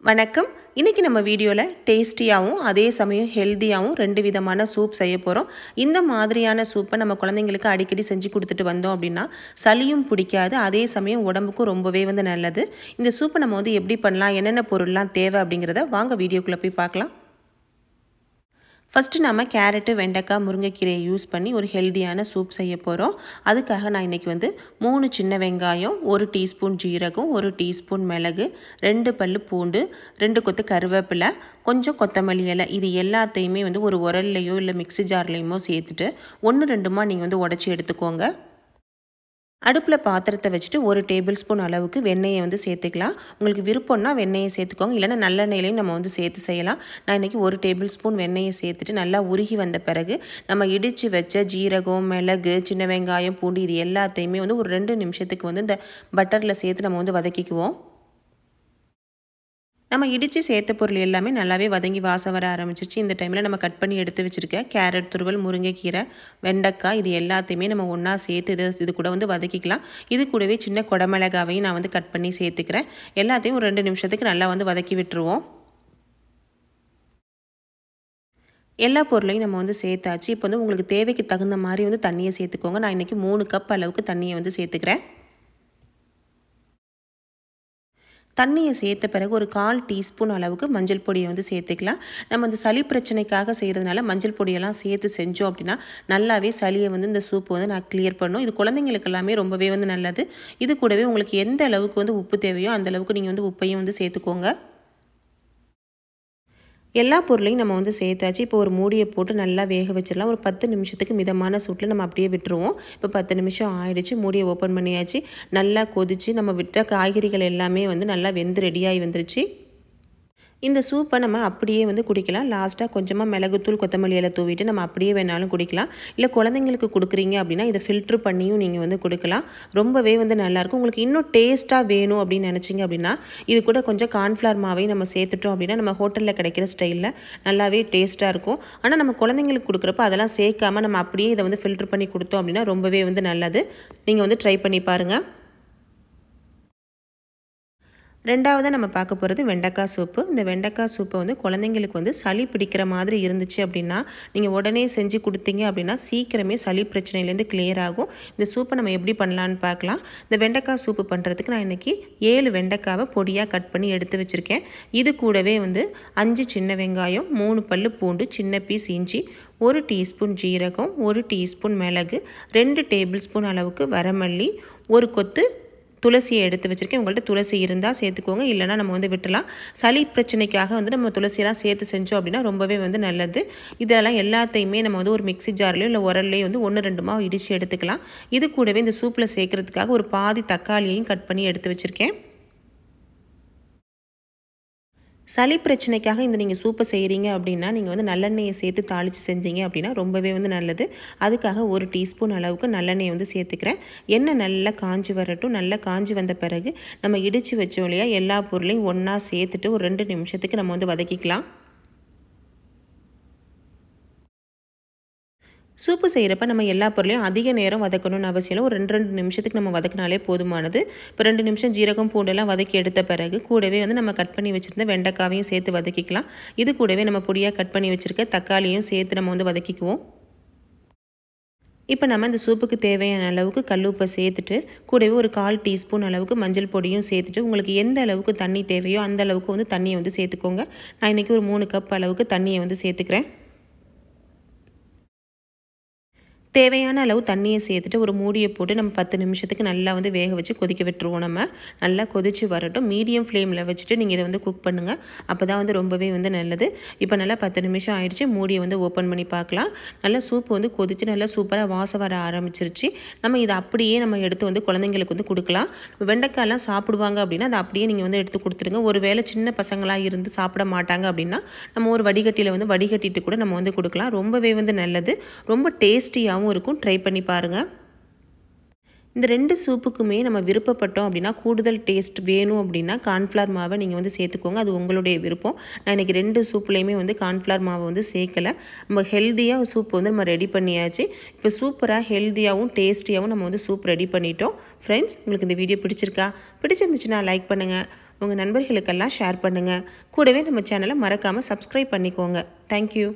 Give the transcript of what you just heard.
வணக்கம். இன்னைக்கு நம்ம வீடியோல டேஸ்டியாவும் அதே சமயம் ஹெல்தியாவும் 2 விதமான சூப் செய்ய போறோம். இந்த மாதிரியான சூப்பை நம்ம குழந்தைங்களுக்கு அடிக்கடி செஞ்சு கொடுத்துட்டு வந்தோம் அப்படின்னா சளியும் பிடிக்காது, அதே சமயம் உடம்புக்கும் ரொம்பவே நல்லது. இந்த சூப்பை நம்ம எப்படி பண்ணலாம், என்னென்ன பொருள்லாம் தேவை அப்படிங்கிறத வாங்க வீடியோக்குள்ள போய் பார்க்கலாம். ஃபஸ்ட்டு நம்ம கேரட்டு, வெண்டைக்காய், முருங்கைக்கீரையை யூஸ் பண்ணி ஒரு ஹெல்தியான சூப் செய்ய போகிறோம். அதுக்காக நான் இன்றைக்கி 3 சின்ன வெங்காயம், 1 டீஸ்பூன் ஜீரகம், 1 டீஸ்பூன் மிளகு, 2 பல்லு பூண்டு, 2 கொத்து கருவேப்பிலை, கொஞ்சம் கொத்தமல்லி இலை, இது எல்லாத்தையுமே ஒரு உரல்லையோ இல்லை மிக்ஸி ஜார்லையுமோ சேர்த்துட்டு 1-2மா நீங்கள் உடச்சி எடுத்துக்கோங்க. அடுப்பில் பாத்திரத்தை வச்சுட்டு 1 டேபிள் ஸ்பூன் அளவுக்கு வெண்ணெயை சேர்த்துக்கலாம். உங்களுக்கு விருப்பம்னா வெண்ணெயை சேர்த்துக்கோங்க, இல்லைன்னா நல்லெண்ணெயிலையும் நம்ம சேர்த்து செய்யலாம். நான் இன்றைக்கி 1 டேபிள் ஸ்பூன் வெண்ணெயை சேர்த்துட்டு நல்லா உருகி வந்த பிறகு நம்ம இடித்து வச்ச ஜீரகம், மிளகு, சின்ன வெங்காயம், பூண்டு இது எல்லாத்தையுமே ஒரு 2 நிமிஷத்துக்கு இந்த பட்டரில் சேர்த்து நம்ம வதக்கிக்குவோம். நம்ம இடித்து சேர்த்த பொருள் எல்லாமே நல்லாவே வதங்கி வாசம் வர ஆரம்பிச்சிருச்சு. இந்த டைமில் நம்ம கட் பண்ணி எடுத்து வச்சுருக்க கேரட் துருவல், முருங்கைக்கீரை, வெண்டைக்காய் இது எல்லாத்தையுமே நம்ம ஒன்றா சேர்த்து இது கூட வதக்கிக்கலாம். இது கூடவே சின்ன குடமிளகாவையும் நான் கட் பண்ணி சேர்த்துக்கிறேன். எல்லாத்தையும் ஒரு 2 நிமிஷத்துக்கு நல்லா வதக்கி விட்டுருவோம். எல்லா பொருளையும் நம்ம சேர்த்தாச்சு. இப்போ உங்களுக்கு தேவைக்கு தகுந்த மாதிரி தண்ணியை சேர்த்துக்கோங்க. நான் இன்றைக்கி 3 கப் அளவுக்கு தண்ணியை சேர்த்துக்கிறேன். தண்ணியை சேர்த்த பிறகு ஒரு 1/4 டீஸ்பூன் அளவுக்கு மஞ்சள் பொடியை சேர்த்துக்கலாம். நம்ம இந்த சளி பிரச்சனைக்காக செய்கிறதுனால மஞ்சள் பொடியெல்லாம் சேர்த்து செஞ்சோம் அப்படின்னா நல்லாவே சளியை இந்த சூப்பு நான் கிளியர் பண்ணும். இது குழந்தைங்களுக்கு எல்லாமே ரொம்பவே நல்லது. இது கூடவே உங்களுக்கு எந்த அளவுக்கு உப்பு தேவையோ அந்த அளவுக்கு நீங்கள் உப்பையும் சேர்த்துக்கோங்க. எல்லா பொருளையும் நம்ம சேர்த்தாச்சு. இப்போ ஒரு மூடியை போட்டு நல்லா வேக வச்சிடலாம். ஒரு 10 நிமிஷத்துக்கு மிதமான சூட்டில் நம்ம அப்படியே விட்டுருவோம். இப்போ 10 நிமிஷம் ஆயிடுச்சு. மூடியை ஓப்பன் பண்ணியாச்சு. நல்லா கொதிச்சு நம்ம விட்ட காய்கறிகள் எல்லாமே நல்லா வெந்து ரெடியாகி வந்துருச்சு. இந்த சூப்பை நம்ம அப்படியே குடிக்கலாம். லாஸ்ட்டாக கொஞ்சமாக மிளகுத்தூள், கொத்தமல்லி இலை தூவிட்டு நம்ம அப்படியே வேணாலும் குடிக்கலாம். இல்லை குழந்தைங்களுக்கு கொடுக்குறீங்க அப்படின்னா இதை ஃபில்ட்ரு பண்ணியும் நீங்கள் கொடுக்கலாம். ரொம்பவே நல்லாயிருக்கும். உங்களுக்கு இன்னும் டேஸ்ட்டாக வேணும் அப்படின்னு நினச்சிங்க அப்படின்னா இது கூட கொஞ்சம் கார்ன்ஃப்ளவர் மாவையும் நம்ம சேர்த்துட்டோம் அப்படின்னா நம்ம ஹோட்டலில் கிடைக்கிற ஸ்டைலில் நல்லாவே டேஸ்ட்டாக இருக்கும். ஆனால் நம்ம குழந்தைங்களுக்கு கொடுக்குறப்ப அதெல்லாம் சேர்க்காமல் நம்ம அப்படியே இதை ஃபில்ட்ரு பண்ணி கொடுத்தோம் அப்படின்னா ரொம்பவே நல்லது. நீங்கள் ட்ரை பண்ணி பாருங்கள். ரெண்டாவது நம்ம பார்க்க போகிறது வெண்டைக்காய் சூப்பு. இந்த வெண்டைக்காய் சூப்பை குழந்தைங்களுக்கு சளி பிடிக்கிற மாதிரி இருந்துச்சு அப்படின்னா நீங்கள் உடனே செஞ்சு கொடுத்தீங்க அப்படின்னா சீக்கிரமே சளி பிரச்சனையிலேருந்து கிளியர் ஆகும். இந்த சூப்பை நம்ம எப்படி பண்ணலான்னு பார்க்கலாம். இந்த வெண்டைக்காய் சூப்பு பண்ணுறதுக்கு நான் இன்றைக்கி 7 வெண்டைக்காவை பொடியாக கட் பண்ணி எடுத்து வச்சுருக்கேன். இது கூடவே 5 சின்ன வெங்காயம், 3 பல்லு பூண்டு, சின்ன பீஸ் இஞ்சி, 1 டீஸ்பூன் ஜீரகம், 1 டீஸ்பூன் மிளகு, 2 டேபிள் ஸ்பூன் அளவுக்கு வரமல்லி, 1 கொத்து துளசியை எடுத்து வச்சுருக்கேன். உங்கள்கிட்ட துளசி இருந்தால் சேர்த்துக்கோங்க, இல்லைனா நம்ம விட்டுலாம். சளி பிரச்சனைக்காக நம்ம துளசியெல்லாம் சேர்த்து செஞ்சோம் அப்படின்னா ரொம்பவே நல்லது. இதெல்லாம் எல்லாத்தையுமே நம்ம ஒரு மிக்ஸி ஜார்லையோ இல்லை உரல்லையோ 1-2மா இடித்து எடுத்துக்கலாம். இது கூடவே இந்த சூப்பில் சேர்க்கறதுக்காக ஒரு பாதி தக்காளியையும் கட் பண்ணி எடுத்து வச்சுருக்கேன். சளி பிரச்சனைக்காக இந்த நீங்கள் சூப்பை செய்கிறீங்க அப்படின்னா நீங்கள் நல்லெண்ணெயை சேர்த்து தாளித்து செஞ்சீங்க அப்படின்னா ரொம்பவே நல்லது. அதுக்காக 1 டீஸ்பூன் அளவுக்கு நல்லெண்ணெயை சேர்த்துக்கிறேன். எண்ணெய் நல்லா காஞ்சி வரட்டும். நல்லா காஞ்சி வந்த பிறகு நம்ம இடித்து வச்சோம் இல்லையா, எல்லா பொருளையும் ஒன்றா சேர்த்துட்டு ஒரு 2 நிமிஷத்துக்கு நம்ம வதக்கிக்கலாம். சூப்பு செய்கிறப்ப நம்ம எல்லா பொருளையும் அதிக நேரம் வதக்கணும்னு அவசியம் இல்லை. ஒரு 2 நிமிஷத்துக்கு நம்ம வதக்கினாலே போதுமானது. இப்போ 2 நிமிஷம் ஜீரகம், பூண்டெல்லாம் வதக்கி எடுத்த பிறகு கூடவே நம்ம கட் பண்ணி வச்சுருந்த வெண்டைக்காவையும் சேர்த்து வதக்கிக்கலாம். இது கூடவே நம்ம பொடியாக கட் பண்ணி வச்சுருக்க தக்காளியும் சேர்த்து நம்ம வதக்கிக்குவோம். இப்போ நம்ம இந்த சூப்புக்கு தேவையான அளவுக்கு கல்லுப்பை சேர்த்துட்டு கூடவே ஒரு 1/4 டீஸ்பூன் அளவுக்கு மஞ்சள் பொடியும் சேர்த்துட்டு உங்களுக்கு எந்த அளவுக்கு தண்ணி தேவையோ அந்த அளவுக்கு தண்ணியை சேர்த்துக்கோங்க. நான் இன்றைக்கி ஒரு 3 கப் அளவுக்கு தண்ணியை சேர்த்துக்கிறேன். தேவையான அளவு தண்ணியை சேர்த்துட்டு ஒரு மூடியை போட்டு நம்ம 10 நிமிஷத்துக்கு நல்லா வேக வச்சு கொதிக்க விட்டுருவோம். நம்ம நல்லா கொதித்து வரட்டும். மீடியம் ஃப்ளேமில் வச்சுட்டு நீங்கள் இதை குக் பண்ணுங்கள். அப்போ தான் ரொம்பவே நல்லது. இப்போ நல்லா 10 நிமிஷம் ஆயிடுச்சு. மூடியை ஓப்பன் பண்ணி பார்க்கலாம். நல்லா சூப்பு கொதித்து நல்லா சூப்பராக வாசம் வர ஆரம்பிச்சிருச்சு. நம்ம இதை அப்படியே நம்ம எடுத்து குழந்தைங்களுக்கு கொடுக்கலாம். வெண்டைக்காயெல்லாம் சாப்பிடுவாங்க அப்படின்னா அதை அப்படியே நீங்கள் எடுத்து கொடுத்துருங்க. ஒரு வேளை சின்ன பசங்களாக இருந்து சாப்பிட மாட்டாங்க அப்படின்னா நம்ம ஒரு வடிகட்டியில் வடிகட்டிட்டு கூட நம்ம கொடுக்கலாம். ரொம்பவே நல்லது. ரொம்ப டேஸ்டியாகவும் இருக்கும். ட்ரை பண்ணி பாருங்கள். இந்த 2 சூப்புக்குமே நம்ம விருப்பப்பட்டோம் அப்படின்னா கூடுதல் டேஸ்ட் வேணும் அப்படின்னா கார்ன்ஃப்ளவர் மாவை நீங்கள் சேர்த்துக்கோங்க. அது உங்களுடைய விருப்பம். நான் இன்றைக்கி 2 சூப்புலேயுமே கார்ன்ஃப்ளவர் மாவை சேர்க்கலை. நம்ம ஹெல்த்தியாக சூப் நம்ம ரெடி பண்ணியாச்சு. இப்போ சூப்பராக ஹெல்த்தியாகவும் டேஸ்டியாகவும் நம்ம சூப் ரெடி பண்ணிட்டோம். ஃப்ரெண்ட்ஸ், உங்களுக்கு இந்த வீடியோ பிடிச்சிருக்கா? பிடிச்சிருந்துச்சுன்னா லைக் பண்ணுங்கள். உங்கள் நண்பர்களுக்கெல்லாம் ஷேர் பண்ணுங்கள். கூடவே நம்ம சேனலை மறக்காமல் சப்ஸ்கிரைப் பண்ணிக்கோங்க. தேங்க்யூ.